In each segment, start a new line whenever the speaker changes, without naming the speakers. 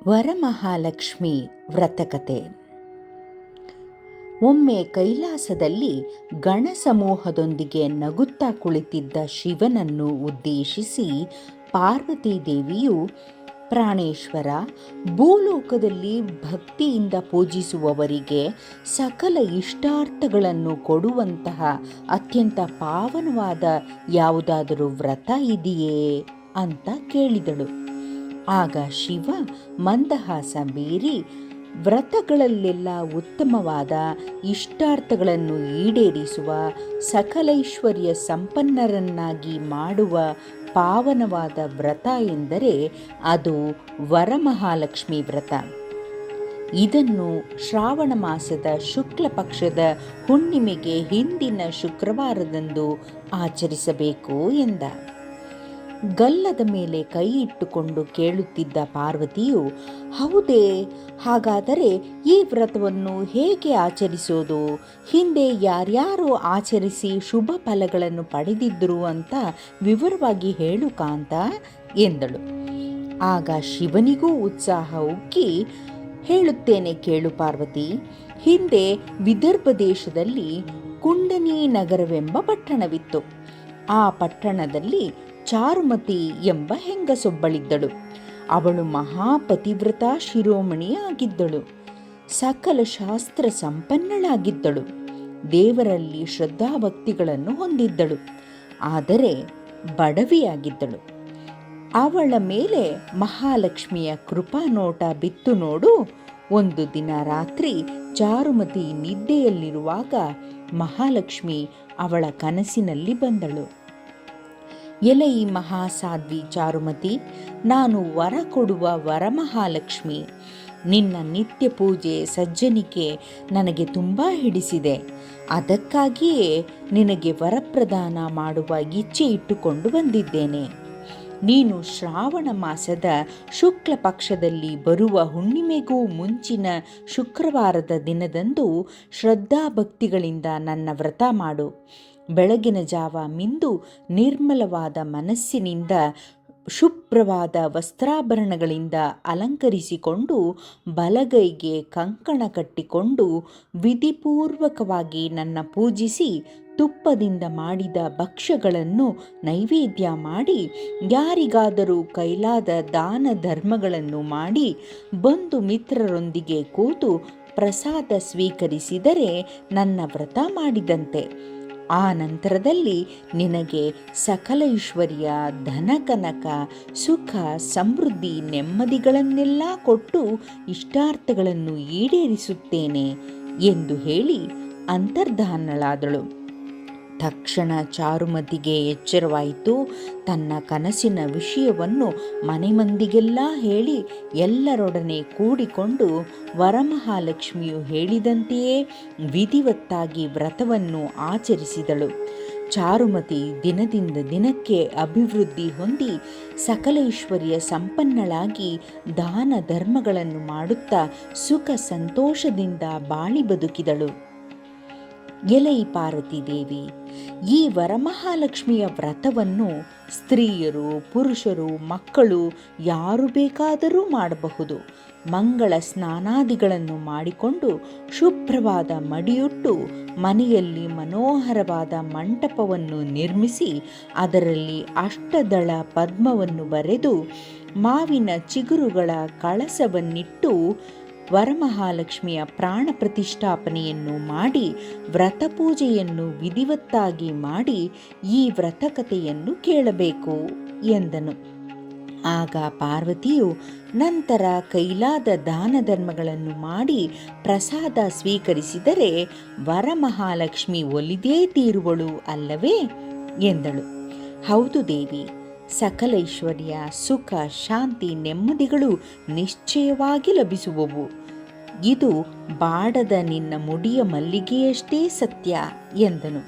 ವರಮಹಾಲಕ್ಷ್ಮಿ ವ್ರತಕತೆ. ಒಮ್ಮೆ ಕೈಲಾಸದಲ್ಲಿ ಗಣ ಸಮೂಹದೊಂದಿಗೆ ನಗುತ್ತಾ ಕುಳಿತಿದ್ದ ಶಿವನನ್ನು ಉದ್ದೇಶಿಸಿ ಪಾರ್ವತೀ ದೇವಿಯು, ಪ್ರಾಣೇಶ್ವರ, ಭೂಲೋಕದಲ್ಲಿ ಭಕ್ತಿಯಿಂದ ಪೂಜಿಸುವವರಿಗೆ ಸಕಲ ಇಷ್ಟಾರ್ಥಗಳನ್ನು ಕೊಡುವಂತಹ ಅತ್ಯಂತ ಪಾವನವಾದ ಯಾವುದಾದರೂ ವ್ರತ ಇದೆಯೇ ಅಂತ ಕೇಳಿದಳು. ಆಗ ಶಿವ ಮಂದಹಾಸ ಬೀರಿ, ವ್ರತಗಳಲ್ಲೆಲ್ಲ ಉತ್ತಮವಾದ ಇಷ್ಟಾರ್ಥಗಳನ್ನು ಈಡೇರಿಸುವ, ಸಕಲೈಶ್ವರ್ಯ ಸಂಪನ್ನರನ್ನಾಗಿ ಮಾಡುವ ಪಾವನವಾದ ವ್ರತ ಎಂದರೆ ಅದು ವರಮಹಾಲಕ್ಷ್ಮಿ ವ್ರತ. ಇದನ್ನು ಶ್ರಾವಣ ಮಾಸದ ಶುಕ್ಲ ಪಕ್ಷದ ಹುಣ್ಣಿಮೆಗೆ ಹಿಂದಿನ ಶುಕ್ರವಾರದಂದು ಆಚರಿಸಬೇಕು ಎಂದ. ಗಲ್ಲದ ಮೇಲೆ ಕೈ ಇಟ್ಟುಕೊಂಡು ಕೇಳುತ್ತಿದ್ದ ಪಾರ್ವತಿಯು, ಹೌದೇ, ಹಾಗಾದರೆ ಈ ವ್ರತವನ್ನು ಹೇಗೆ ಆಚರಿಸೋದು? ಹಿಂದೆ ಯಾರ್ಯಾರು ಆಚರಿಸಿ ಶುಭ ಫಲಗಳನ್ನು ಪಡೆದಿದ್ದರು ಅಂತ ವಿವರವಾಗಿ ಹೇಳು ಕಾಂತ ಎಂದಳು. ಆಗ ಶಿವನಿಗೂ ಉತ್ಸಾಹ ಉಕ್ಕಿ, ಹೇಳುತ್ತೇನೆ ಕೇಳು ಪಾರ್ವತಿ. ಹಿಂದೆ ವಿದರ್ಭ ದೇಶದಲ್ಲಿ ಕುಂಡನಿ ನಗರವೆಂಬ ಪಟ್ಟಣವಿತ್ತು. ಆ ಪಟ್ಟಣದಲ್ಲಿ ಚಾರುಮತಿ ಎಂಬ ಹೆಂಗಸೊಬ್ಬಳಿದ್ದಳು. ಅವಳು ಮಹಾಪತಿವ್ರತ ಶಿರೋಮಣಿಯಾಗಿದ್ದಳು. ಸಕಲ ಶಾಸ್ತ್ರ ಸಂಪನ್ನಳಾಗಿದ್ದಳು. ದೇವರಲ್ಲಿ ಶ್ರದ್ಧಾಭಕ್ತಿಗಳನ್ನು ಹೊಂದಿದ್ದಳು. ಆದರೆ ಬಡವಿಯಾಗಿದ್ದಳು. ಅವಳ ಮೇಲೆ ಮಹಾಲಕ್ಷ್ಮಿಯ ಕೃಪಾನೋಟ ಬಿತ್ತು ನೋಡು. ಒಂದು ದಿನ ರಾತ್ರಿ ಚಾರುಮತಿ ನಿದ್ದೆಯಲ್ಲಿರುವಾಗ ಮಹಾಲಕ್ಷ್ಮಿ ಅವಳ ಕನಸಿನಲ್ಲಿ ಬಂದಳು. ಎಲೈ ಮಹಾಸಾಧ್ವಿ ಚಾರುಮತಿ, ನಾನು ವರ ಕೊಡುವ ವರಮಹಾಲಕ್ಷ್ಮಿ. ನಿನ್ನ ನಿತ್ಯ ಪೂಜೆ ಸಜ್ಜನಿಕೆ ನನಗೆ ತುಂಬ ಹಿಡಿಸಿದೆ. ಅದಕ್ಕಾಗಿಯೇ ನಿನಗೆ ವರಪ್ರದಾನ ಮಾಡುವ ಇಚ್ಛೆ ಇಟ್ಟುಕೊಂಡು ಬಂದಿದ್ದೇನೆ. ನೀನು ಶ್ರಾವಣ ಮಾಸದ ಶುಕ್ಲ ಪಕ್ಷದಲ್ಲಿ ಬರುವ ಹುಣ್ಣಿಮೆಗೂ ಮುಂಚಿನ ಶುಕ್ರವಾರದ ದಿನದಂದು ಶ್ರದ್ಧಾಭಕ್ತಿಗಳಿಂದ ನನ್ನ ವ್ರತ ಮಾಡು. ಬೆಳಗಿನ ಜಾವ ಮಿಂದು ನಿರ್ಮಲವಾದ ಮನಸ್ಸಿನಿಂದ ಶುಭ್ರವಾದ ವಸ್ತ್ರಾಭರಣಗಳಿಂದ ಅಲಂಕರಿಸಿಕೊಂಡು ಬಲಗೈಗೆ ಕಂಕಣ ಕಟ್ಟಿಕೊಂಡು ವಿಧಿಪೂರ್ವಕವಾಗಿ ನನ್ನ ಪೂಜಿಸಿ ತುಪ್ಪದಿಂದ ಮಾಡಿದ ಭಕ್ಷ್ಯಗಳನ್ನು ನೈವೇದ್ಯ ಮಾಡಿ ಯಾರಿಗಾದರೂ ಕೈಲಾದ ದಾನ ಧರ್ಮಗಳನ್ನು ಮಾಡಿ ಬಂಧು ಮಿತ್ರರೊಂದಿಗೆ ಕೂತು ಪ್ರಸಾದ ಸ್ವೀಕರಿಸಿದರೆ ನನ್ನ ವ್ರತ ಮಾಡಿದಂತೆ. ಆ ನಂತರದಲ್ಲಿ ನಿನಗೆ ಸಕಲ ಐಶ್ವರ್ಯ, ಧನಕನಕ, ಸುಖ, ಸಮೃದ್ಧಿ, ನೆಮ್ಮದಿಗಳನ್ನೆಲ್ಲ ಕೊಟ್ಟು ಇಷ್ಟಾರ್ಥಗಳನ್ನು ಈಡೇರಿಸುತ್ತೇನೆ ಎಂದು ಹೇಳಿ ಅಂತರ್ಧಾನಳಾದಳು. ತಕ್ಷಣ ಚಾರುಮತಿಗೆ ಎಚ್ಚರವಾಯಿತು. ತನ್ನ ಕನಸಿನ ವಿಷಯವನ್ನು ಮನೆ ಮಂದಿಗೆಲ್ಲ ಹೇಳಿ ಎಲ್ಲರೊಡನೆ ಕೂಡಿಕೊಂಡು ವರಮಹಾಲಕ್ಷ್ಮಿಯು ಹೇಳಿದಂತೆಯೇ ವಿಧಿವತ್ತಾಗಿ ವ್ರತವನ್ನು ಆಚರಿಸಿದಳು. ಚಾರುಮತಿ ದಿನದಿಂದ ದಿನಕ್ಕೆ ಅಭಿವೃದ್ಧಿ ಹೊಂದಿ ಸಕಲೈಶ್ವರ್ಯ ಸಂಪನ್ನಳಾಗಿ ದಾನ ಧರ್ಮಗಳನ್ನು ಮಾಡುತ್ತಾ ಸುಖ ಸಂತೋಷದಿಂದ ಬಾಳಿ ಬದುಕಿದಳು. ಎಲೈ ಪಾರ್ವತಿ ದೇವಿ, ಈ ವರಮಹಾಲಕ್ಷ್ಮಿಯ ವ್ರತವನ್ನು ಸ್ತ್ರೀಯರು, ಪುರುಷರು, ಮಕ್ಕಳು ಯಾರು ಬೇಕಾದರೂ ಮಾಡಬಹುದು. ಮಂಗಳ ಸ್ನಾನಾದಿಗಳನ್ನು ಮಾಡಿಕೊಂಡು ಶುಭ್ರವಾದ ಮಡಿಯುಟ್ಟು ಮನೆಯಲ್ಲಿ ಮನೋಹರವಾದ ಮಂಟಪವನ್ನು ನಿರ್ಮಿಸಿ ಅದರಲ್ಲಿ ಅಷ್ಟದಳ ಪದ್ಮವನ್ನು ಬರೆದು ಮಾವಿನ ಚಿಗುರುಗಳ ಕಳಸವನ್ನಿಟ್ಟು ವರಮಹಾಲಕ್ಷ್ಮಿಯ ಪ್ರಾಣ ಪ್ರತಿಷ್ಠಾಪನೆಯನ್ನು ಮಾಡಿ ವ್ರತಪೂಜೆಯನ್ನು ವಿಧಿವತ್ತಾಗಿ ಮಾಡಿ ಈ ವ್ರತಕತೆಯನ್ನು ಕೇಳಬೇಕು ಎಂದನು. ಆಗ ಪಾರ್ವತಿಯು ನಂತರ ಕೈಲಾದ ದಾನ ಧರ್ಮಗಳನ್ನು ಮಾಡಿ ಪ್ರಸಾದ ಸ್ವೀಕರಿಸಿದರೆ ವರಮಹಾಲಕ್ಷ್ಮಿ ಒಲಿದೇ ತೀರುವಳು ಅಲ್ಲವೇ ಎಂದಳು. ಹೌದು ದೇವಿ, ಸಕಲ ಐಶ್ವರ್ಯ, ಸುಖ, ಶಾಂತಿ, ನೆಮ್ಮದಿಗಳು ನಿಶ್ಚಯವಾಗಿ ಲಭಿಸುವವು. ಇದು ಬಾಡದ ನಿನ್ನ ಮುಡಿಯ ಮಲ್ಲಿಗೆಯಷ್ಟೇ ಸತ್ಯ ಎಂದನು.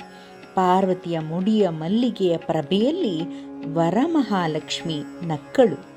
ಪಾರ್ವತಿಯ ಮುಡಿಯ ಮಲ್ಲಿಗೆಯ ಪ್ರಭೆಯಲ್ಲಿ ವರಮಹಾಲಕ್ಷ್ಮಿ ನಕ್ಕಳು.